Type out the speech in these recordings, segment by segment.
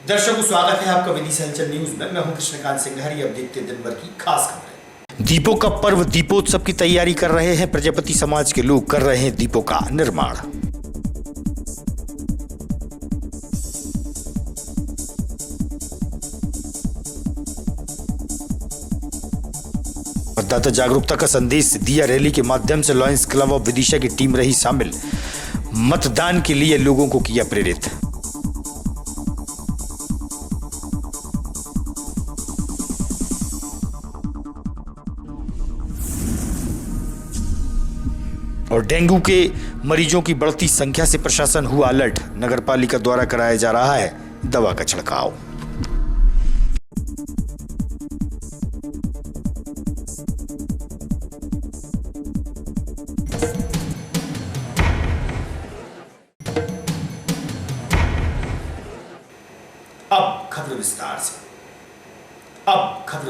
दर्शकों, स्वागत है आपका विदिशा हलचल न्यूज में। मैं हूं कृष्णकांत सिंघारी। अब देखते हैं दिन भर की खास खबरें। दीपों का पर्व दीपोत्सव की तैयारी कर रहे हैं प्रजापति समाज के लोग। कर रहे हैं दीपों का निर्माण। मतदाता जागरूकता का संदेश दिया। रैली के माध्यम से लॉयंस क्लब ऑफ विदिशा की टीम रही शामिल। मतदान के लिए लोगों को किया प्रेरित। और डेंगू के मरीजों की बढ़ती संख्या से प्रशासन हुआ अलर्ट। नगरपालिका द्वारा कराया जा रहा है दवा का छिड़काव। अब खबर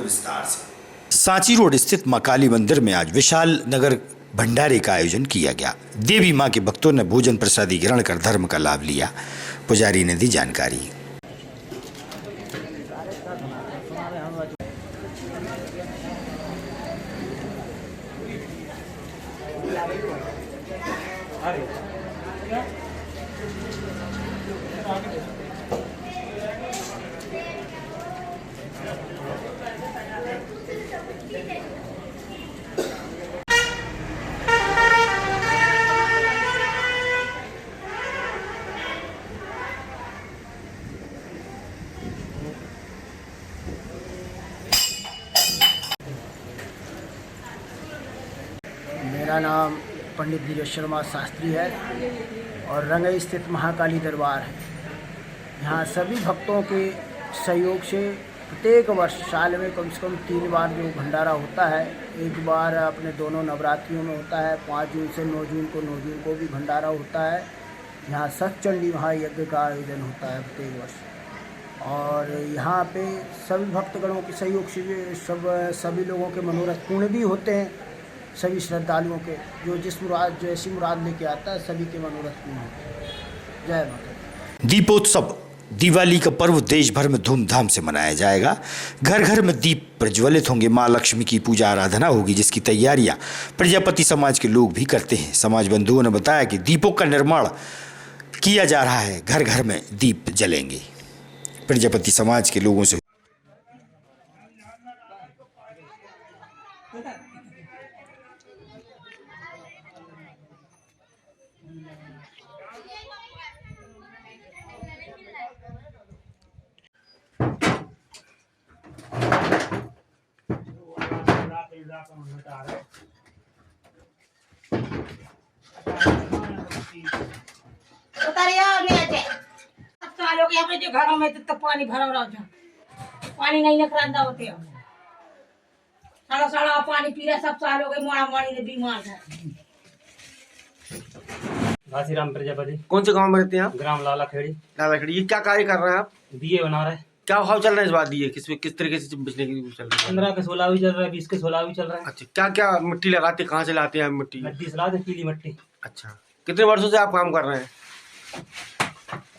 विस्तार से। सांची रोड स्थित मां काली मंदिर में आज विशाल नगर भंडारे का आयोजन किया गया। देवी मां के भक्तों ने भोजन प्रसादी ग्रहण कर धर्म का लाभ लिया। पुजारी ने दी जानकारी। मेरा नाम पंडित धीरज शर्मा शास्त्री है और रंगई स्थित महाकाली दरबार है। यहाँ सभी भक्तों के सहयोग से प्रत्येक वर्ष साल में कम से कम 3 बार जो भंडारा होता है, एक बार अपने दोनों नवरात्रियों में होता है, 5 जून से 9 जून को भी भंडारा होता है। यहाँ सतचंडी महायज्ञ का आयोजन होता है प्रत्येक वर्ष। और यहाँ पे सभी भक्तगणों के सहयोग से सभी लोगों के मनोरथ पूर्ण भी होते हैं। सभी श्रद्धालुओं के जो जैसी मुराद लेके आता है, सभी के मनोरथ पूर्ण होते हैं। जय माता। दीपोत्सव दिवाली का पर्व देश भर में धूमधाम से मनाया जाएगा। घर घर में दीप प्रज्वलित होंगे। मां लक्ष्मी की पूजा आराधना होगी, जिसकी तैयारियां प्रजापति समाज के लोग भी करते हैं। समाज बंधुओं ने बताया कि दीपों का निर्माण किया जा रहा है। घर घर में दीप जलेंगे। प्रजापति समाज के लोगों से सालों के अपने जो घरों में तो पानी भरा रहा था, पानी नहीं निकलता होते हैं। सारा सारा पानी पी रहे सब सालों के मोड़ा मोड़ी ने बीमार है। घासीराम प्रजापति। कौन से गांव में रहते हैं आप? ग्राम लालाखेड़ी। लालाखेड़ी। ये क्या कार्य कर रहे हैं आप? दिए बना रहे। क्या भाव चल रहा है इस बार दिए? किस तरीके से बेचने की चल रही है? 15 के 16 भी चल रहा है, 20 के 16 भी चल रहा है। अच्छा, क्या क्या मिट्टी लगाते, कहाँ से लाते हैं मिट्टी? मिट्टी से लाते, पीली मिट्टी। अच्छा, कितने वर्षों से आप काम कर रहे हैं?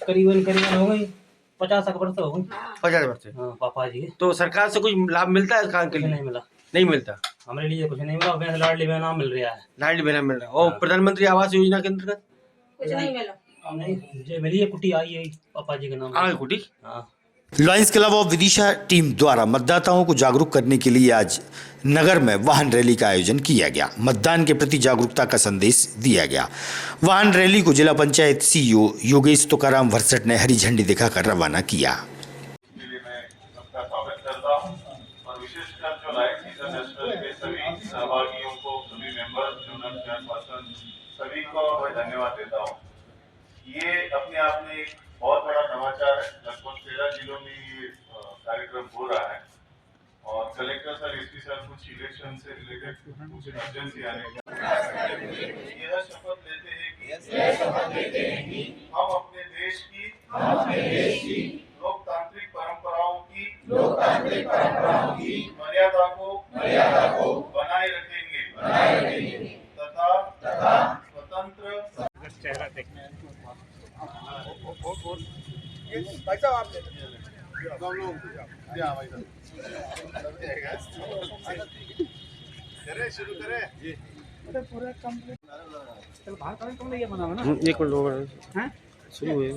करीबन हो गई 50 वर्ष हो गई। 50 वर्ष से। हाँ, पापा जी। तो सरकार से कुछ लाभ मिलता है इस काम के लिए? नहीं मिला। नहीं मिलता हमारे लिए कुछ नहीं मिला। लाडली बहना मिल रहा है। लाडली बहना मिल रहा है। और प्रधानमंत्री आवास योजना के अंतर्गत कुछ नहीं मिला। नहीं, मुझे मिली है कुटी आई है पापा जी के नाम। आगे कुटी। हाँ। Lions club of Vidisha team द्वारा मतदाताओं को जागरूक करने के लिए आज नगर में वाहन रैली का आयोजन किया गया। मतदान के प्रति जागरूकता का संदेश दिया गया। वाहन रैली को जिला पंचायत सीईओ योगेश तुकाराम भरसट ने हरी झंडी दिखाकर रवाना किया। सभी को मैं धन्यवाद देता हूँ। ये अपने आप में एक बहुत बड़ा नवाचार है। लगभग 13 जिलों में ये कार्यक्रम हो रहा है और कलेक्टर सर, एसपी सर कुछ इलेक्शन से रिलेटेड कुछ इमरजेंसी आने का यह शपथ लेते हैं कि हम अपने देश की लोकतांत्रिक परंपराओं की मर्यादा को बनाए रखेंगे तथा स्वतंत्र एक मिनट होगा शुरू हुए।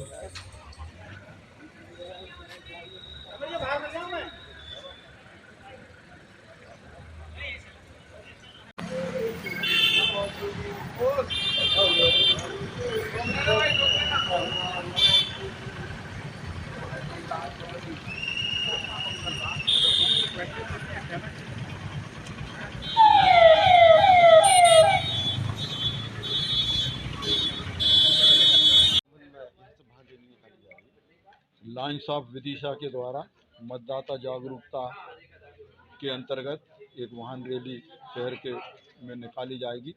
लायंस ऑफ विदिशा के द्वारा मतदाता जागरूकता के अंतर्गत एक वाहन रैली शहर के में निकाली जाएगी।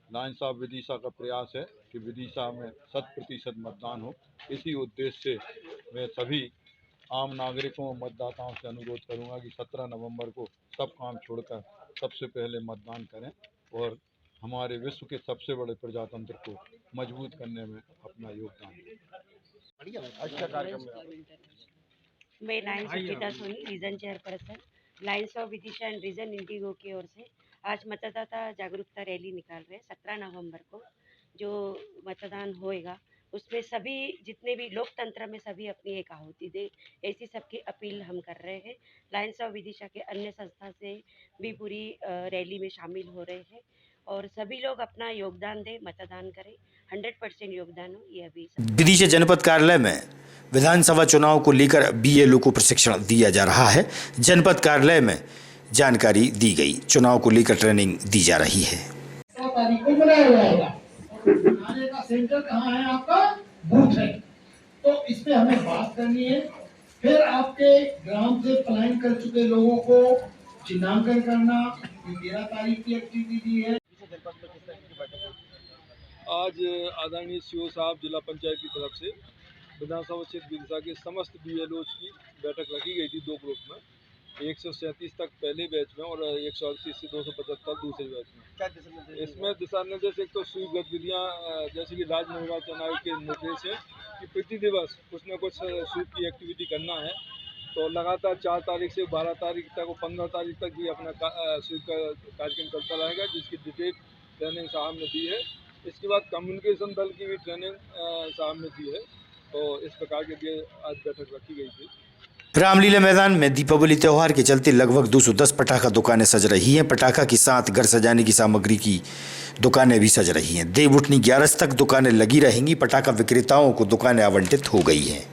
लायंस ऑफ विदिशा का प्रयास है कि विदिशा में 100% मतदान हो। इसी उद्देश्य से मैं सभी आम नागरिकों और मतदाताओं से अनुरोध करूंगा कि 17 नवंबर को सब काम छोड़कर सबसे पहले मतदान करें और हमारे विश्व के सबसे बड़े प्रजातंत्र को मजबूत करने में अपना योगदान दें। अच्छा कार्यक्रम है। मैं Lions Suchita Soni, region chairperson, Lions of Vidisha and region Indigo की ओर से आज मतदाता जागरूकता रैली निकाल रहे हैं। 17 नवंबर को जो मतदान होएगा उसमें सभी जितने भी लोकतंत्र में सभी अपनी एक आहुति दे, ऐसी सबकी अपील हम कर रहे हैं। लायंस ऑफ विदिशा के अन्य संस्था से भी पूरी रैली में शामिल हो रहे हैं और सभी लोग अपना योगदान दें, मतदान करें। 100% योगदान हो ये अभी विदिशा जनपद कार्यालय में विधानसभा चुनाव को लेकर बीएलओ को प्रशिक्षण दिया जा रहा है। जनपद कार्यालय में जानकारी दी गई, चुनाव को लेकर ट्रेनिंग दी जा रही है। 100 तारीख को बनाया जाएगा। आने का सेंटर कहाँ है? आपका बूथ है, तो इस पे हमें बात करनी है। फिर आपके ग्राम से पलायन कर चुके लोगों को चिन्हांकन करना, 13 तारीख की एक्टिविटी दी है। आज आदरणीय सीओ साहब जिला पंचायत की तरफ से विधानसभा क्षेत्र विदिशा के समस्त बीएलओ की बैठक रखी गई थी 2 ग्रुप में, 137 तक पहले बैच में और 138 से 275 दूसरे बैच में। इसमें दिशा निर्देश एक तो स्वीप गतिविधियाँ जैसे कि राज्य निर्वाचन आयोग के निर्देश है कि प्रति दिवस कुछ न कुछ स्वीप की एक्टिविटी करना है। तो लगातार 4 तारीख से 12 तारीख तक और 15 तारीख तक भी अपना स्वीप का कार्यक्रम चलता रहेगा, जिसकी डिटेल ट्रेनिंग साहब ने दी है। इसके बाद कम्युनिकेशन दल की भी ट्रेनिंग साहब ने दी है। तो इस प्रकार के लिए आज बैठक रखी गई थी। रामलीला मैदान में दीपावली त्योहार के चलते लगभग 210 पटाखा दुकानें सज रही हैं। पटाखा के साथ घर सजाने की सामग्री की दुकानें भी सज रही हैं। देव उठनी 11 तक दुकानें लगी रहेंगी। पटाखा विक्रेताओं को दुकानें आवंटित हो गई हैं।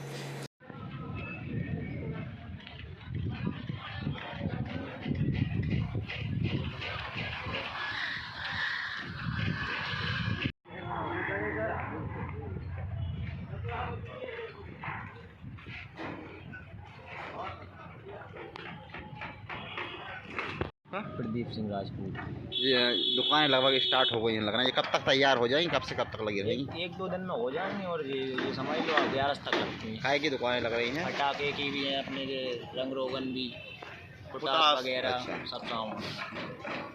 प्रदीप सिंह राजपूत। ये दुकानें लगभग स्टार्ट हो गई हैं, लग रहा है। ये कब तक तैयार हो जाएंगी? कब से कब तक लगी रहेंगी? 1-2 दिन में हो जाएंगी और ये समझ लो 11 तक लगती हैं। काय की दुकानें लग रही हैं? पटाखे की भी है, अपने के रंग रोगन भी, पटाख वगैरह। अच्छा। सब काम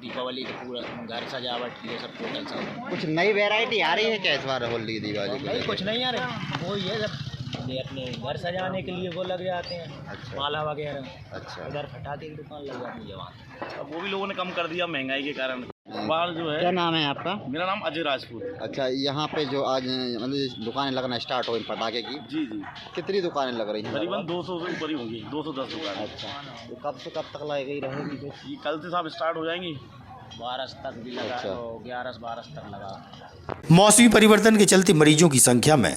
दीपावली का पूरा घर सजावट ये सब टोटल सब। कुछ नई वैरायटी आ रही है क्या इस बार होली दिवाली को? नहीं, कुछ नहीं आ रहा, वो ये सब ये अपने घर सजाने के लिए वो लग जाते हैं। अच्छा। माला वगैरह। अच्छा। इधर पटाखे की दुकान लग जाती है वहाँ। अब वो भी लोगों ने कम कर दिया महंगाई के कारण। बाहर जो है। क्या नाम है आपका? मेरा नाम अजय राजपूत। अच्छा, यहाँ पे जो आज मतलब दुकानें लगना स्टार्ट हो गई पटाखे की? जी जी। कितनी दुकानें लग रही हैं? करीबन 200 से ऊपर ही होंगी, 210 दुकान। अच्छा, तो कब से कब तक लगी रहेगी? ये कल से साहब स्टार्ट हो जाएंगी। 12 तक भी लगा। अच्छा। 11-12 तक लगा। मौसमी परिवर्तन के चलते मरीजों की संख्या में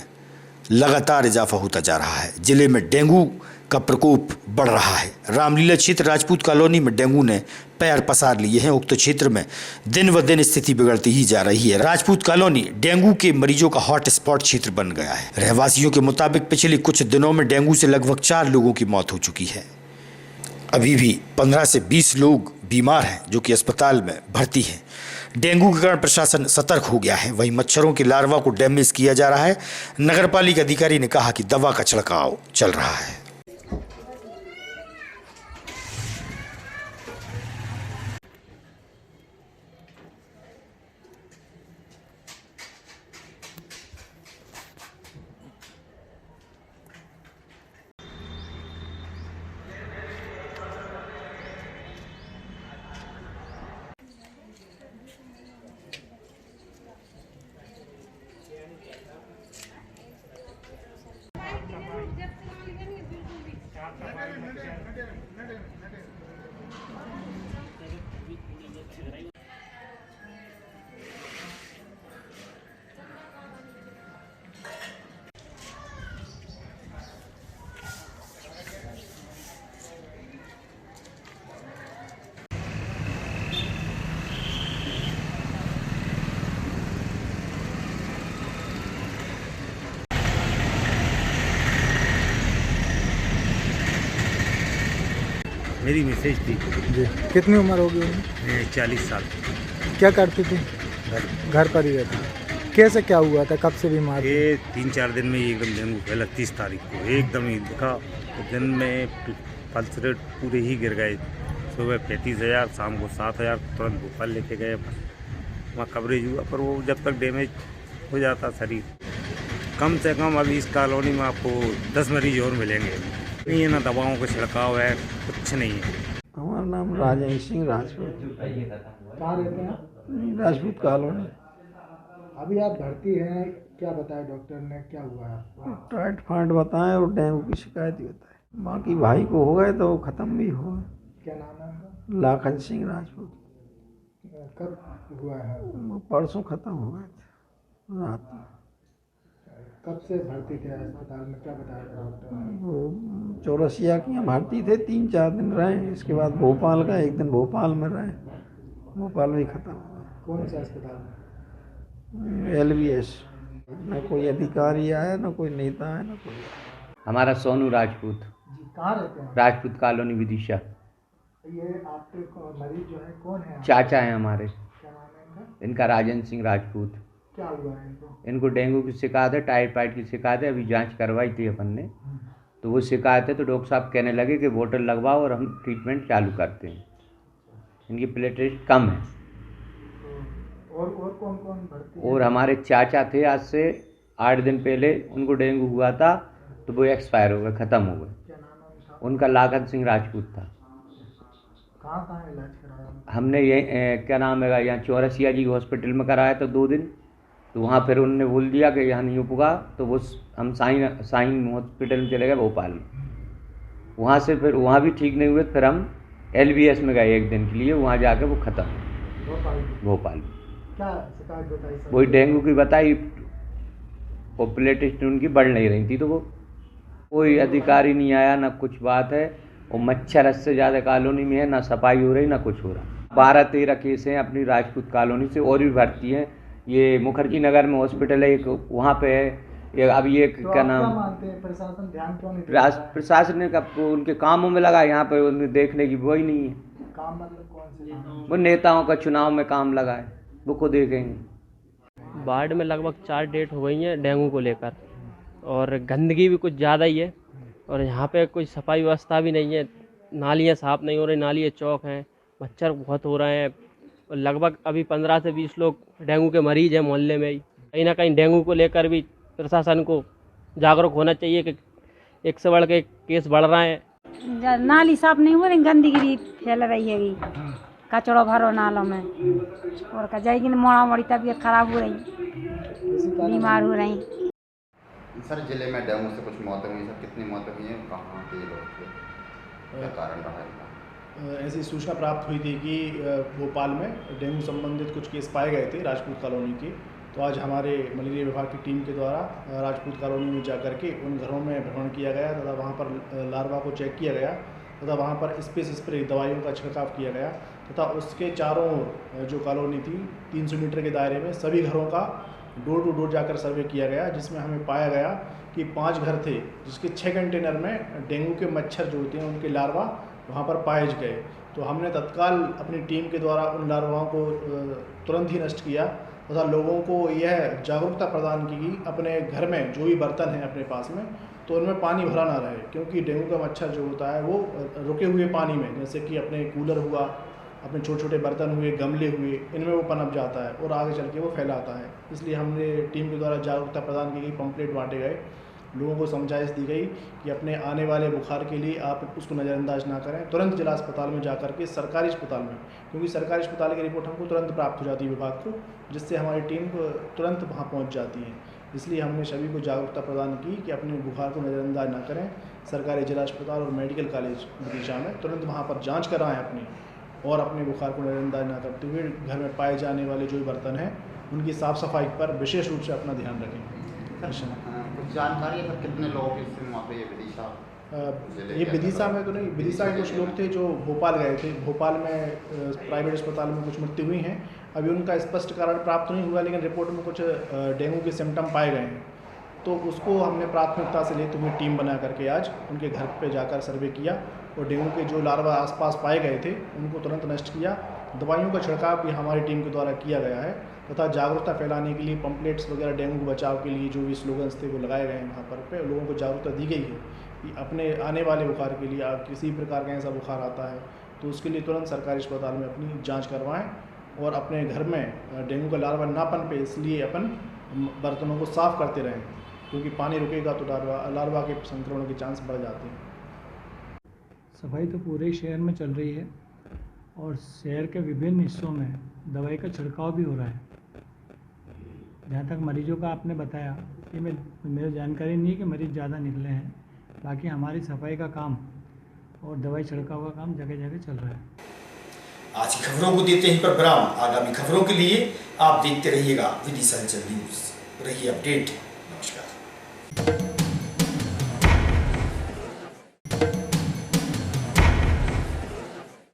लगातार इजाफा होता जा रहा है। जिले में डेंगू का प्रकोप बढ़ रहा है। रामलीला क्षेत्र राजपूत कॉलोनी में डेंगू ने पैर पसार लिए हैं। उक्त क्षेत्र में दिन व दिन स्थिति बिगड़ती ही जा रही है। राजपूत कॉलोनी डेंगू के मरीजों का हॉट स्पॉट क्षेत्र बन गया है। रहवासियों के मुताबिक पिछले कुछ दिनों में डेंगू से लगभग 4 लोगों की मौत हो चुकी है। अभी भी 15 से 20 लोग बीमार हैं जो कि अस्पताल में भर्ती हैं। डेंगू के कारण प्रशासन सतर्क हो गया है। वहीं मच्छरों के लार्वा को डैमेज किया जा रहा है। नगरपालिका अधिकारी ने कहा कि दवा का छिड़काव चल रहा है। मेरी मिसेज थी जी। कितनी उम्र होगी उन्हें? 40 साल। क्या करती थी? घर पर ही रहती थी। कैसे क्या हुआ था, कब से बीमार थी? ये 3-4 दिन में एकदम डेंगू फैला। 30 तारीख को एकदम ही दिखा, दिन में पल्स रेट पूरे ही गिर गए। सुबह 35,000, शाम को 7,000, तुरंत भोपाल लेके गए। वहाँ कवरेज हुआ, पर वो जब तक डैमेज हो जाता शरीर, कम से कम अभी इस कॉलोनी में आपको 10 मरीज और मिलेंगे। नहीं है ना दवाओं का छिड़काव है, कुछ नहीं है। हमारा नाम राजेंद्र सिंह राजपूत। कहाँ रहते हैं आप? राजपूत कॉलोनी। अभी आप भर्ती हैं, क्या बताया डॉक्टर ने, क्या हुआ है आपको? टाइफाइड बताएं और डेंगू की शिकायत ही बताएं। बाकी भाई को हो गए तो वो ख़त्म भी हो गए। क्या नाम है उनका? लाखन सिंह राजपूत। कब हुआ है? वो परसों ख़त्म हो गए थे रात में। कब से भर्ती थे अस्पताल में, क्या बताया डॉक्टर ने? वो चौरसिया की भर्ती थे, 3-4 दिन रहे। इसके बाद भोपाल का, एक दिन भोपाल में रहे। भोपाल भी ख़त्म हो गया। कौन से अस्पताल में? LBS। न कोई अधिकारी आया, न कोई नेता आया, न कोई। हमारा सोनू राजपूत। जी, कहाँ रहते हैं? राजपूत कॉलोनी विदिशा। ये आपके मरीज जो है कौन है? चाचा हैं हमारे। क्या नाम है इनका? इनका राजेंद्र सिंह राजपूत। क्या हुआ है इनको? इनको डेंगू की शिकायत है, टाइफाइड की शिकायत है। अभी जांच करवाई थी अपन ने, तो वो शिकायत है, तो डॉक्टर साहब कहने लगे कि बोतल लगवाओ और हम ट्रीटमेंट चालू करते हैं। इनकी प्लेटलेट कम है। और कौन कौन भर्ती? और हमारे चाचा थे, आज से 8 दिन पहले उनको डेंगू हुआ था, तो वो एक्सपायर हो गए, ख़त्म हो गए। क्या नाम है उनका? उनका लाखन सिंह राजपूत था। कहाँ इलाज कराया? हमने ये क्या नाम है, यहाँ चौरसिया जी हॉस्पिटल में कराया था 2 दिन। तो वहाँ फिर उन्होंने बोल दिया कि यहाँ नहीं उपगा, तो वो हम साइन हॉस्पिटल में चले गए भोपाल में। वहाँ से फिर वहाँ भी ठीक नहीं हुए, फिर हम LBS में गए 1 दिन के लिए। वहाँ जाके वो ख़त्म भोपाल में। क्या शिकायत बताई? वही डेंगू की बताई, और प्लेटलेट उनकी बढ़ नहीं रही थी, तो वो कोई अधिकारी नहीं आया, ना कुछ बात है। और मच्छर से ज़्यादा कॉलोनी में है, ना सफाई हो रही, ना कुछ हो रहा। 12-13 केस हैं अपनी राजपूत कॉलोनी से, और भी भर्ती हैं। ये मुखर्जी नगर में हॉस्पिटल है एक, वहाँ पे है। अब ये तो क्या नाम, मानते हैं प्रशासन ध्यान क्यों नहीं देता? प्रशासन ने उनके कामों में लगा, यहाँ पे उन्हें देखने की वही नहीं है। काम मतलब कौन से काम? वो नेताओं का चुनाव में काम लगा है, वो को देखेंगे। वार्ड में लगभग 4 डेथ हो गई हैं डेंगू को लेकर, और गंदगी भी कुछ ज़्यादा ही है। और यहाँ पे कोई सफाई व्यवस्था भी नहीं है, नालियाँ साफ़ नहीं हो रही, नालियाँ चौक हैं, मच्छर बहुत हो रहे हैं। और लगभग अभी 15 से 20 लोग डेंगू के मरीज हैं मोहल्ले में ही। कहीं ना कहीं डेंगू को लेकर भी प्रशासन को जागरूक होना चाहिए कि एक से बढ़ के केस बढ़ रहे हैं। नाली साफ नहीं हो रही, गंदगी भी फैल रही है, कचड़ो भरो नालों में, और जाएगी मोड़ा मोड़ी तबीयत खराब हो रही, बीमार हो रही। सर जिले में डेंगू से कुछ मौतें हुई, सर कितनी मौतें हुई हैं, कहाँ के लोग थे, क्या कारण रहा है? ऐसी सूचना प्राप्त हुई थी कि भोपाल में डेंगू संबंधित कुछ केस पाए गए थे राजपूत कॉलोनी के। तो आज हमारे मलेरिया विभाग की टीम के द्वारा राजपूत कॉलोनी में जाकर के उन घरों में भ्रमण किया गया तथा वहाँ पर लार्वा को चेक किया गया तथा वहाँ पर स्प्रे दवाइयों का छिड़काव किया गया तथा उसके चारों ओर जो कॉलोनी थी 300 मीटर के दायरे में सभी घरों का डोर टू डोर जाकर सर्वे किया गया, जिसमें हमें पाया गया कि 5 घर थे जिसके 6 कंटेनर में डेंगू के मच्छर जो होते हैं उनके लार्वा वहाँ पर पाए गए। तो हमने तत्काल अपनी टीम के द्वारा उन लार्वाओं को तुरंत ही नष्ट किया तथा लोगों को यह जागरूकता प्रदान की कि अपने घर में जो भी बर्तन हैं अपने पास में तो उनमें पानी भरा ना रहे, क्योंकि डेंगू का मच्छर जो होता है वो रुके हुए पानी में, जैसे कि अपने कूलर हुआ, अपने छोटे छोटे बर्तन हुए, गमले हुए, इनमें वो पनप जाता है और आगे चल के वो फैलाता है। इसलिए हमने टीम के द्वारा जागरूकता प्रदान की गई, पंपलेट बांटे गए, लोगों को समझाइश दी गई कि अपने आने वाले बुखार के लिए आप उसको नज़रअंदाज ना करें, तुरंत जिला अस्पताल में जाकर के सरकारी अस्पताल में, क्योंकि सरकारी अस्पताल की रिपोर्ट हमको तुरंत प्राप्त हो जाती है विभाग को, जिससे हमारी टीम तुरंत वहाँ पहुँच जाती है। इसलिए हमने सभी को जागरूकता प्रदान की कि अपने बुखार को नज़रअंदाज ना करें, सरकारी जिला अस्पताल और मेडिकल कॉलेज विदिशा में तुरंत वहाँ पर जाँच कराएँ अपनी, और अपने बुखार को नज़रअंदाज ना करते हुए घर में पाए जाने वाले जो बर्तन हैं उनकी साफ़ सफाई पर विशेष रूप से अपना ध्यान रखें। कुछ जानकारी है कितने लोगों की इससे मौत हुई है विदिशा? ये विदिशा में तो नहीं, विदिशा के कुछ लोग थे जो भोपाल गए थे, भोपाल में प्राइवेट अस्पताल में कुछ मृत्यु हुई हैं। अभी उनका स्पष्ट कारण प्राप्त नहीं हुआ, लेकिन रिपोर्ट में कुछ डेंगू के सिम्टम पाए गए हैं, तो उसको हमने प्राथमिकता से लेते हुए टीम बना करके आज उनके घर पे जाकर सर्वे किया और डेंगू के जो लार्वा आसपास पाए गए थे उनको तुरंत नष्ट किया। दवाइयों का छिड़काव भी हमारी टीम के द्वारा किया गया है तथा जागरूकता फैलाने के लिए पंपलेट्स वगैरह डेंगू के बचाव के लिए जो भी स्लोगन्स थे वो लगाए गए हैं वहाँ पर लोगों को जागरूकता दी गई है कि अपने आने वाले बुखार के लिए आप किसी प्रकार का ऐसा बुखार आता है तो उसके लिए तुरंत सरकारी अस्पताल में अपनी जांच करवाएं और अपने घर में डेंगू का लार्वा ना पनपे इसलिए अपन बर्तनों को साफ़ करते रहें, क्योंकि पानी रुकेगा तो लार्वा के संक्रमण के चांस बढ़ जाते हैं। सफाई तो पूरे शहर में चल रही है और शहर के विभिन्न हिस्सों में दवाई का छिड़काव भी हो रहा है। जहाँ तक मरीजों का आपने बताया कि मेरी जानकारी नहीं है कि मरीज़ ज़्यादा निकले हैं, बाकी हमारी सफाई का काम और दवाई छिड़काव का काम जगह जगह चल रहा है। आज की खबरों को देते हैं पर विराम। आगामी खबरों के लिए आप देखते रहिएगा विदिशा अंचल न्यूज़। रहिए अपडेट। नमस्कार।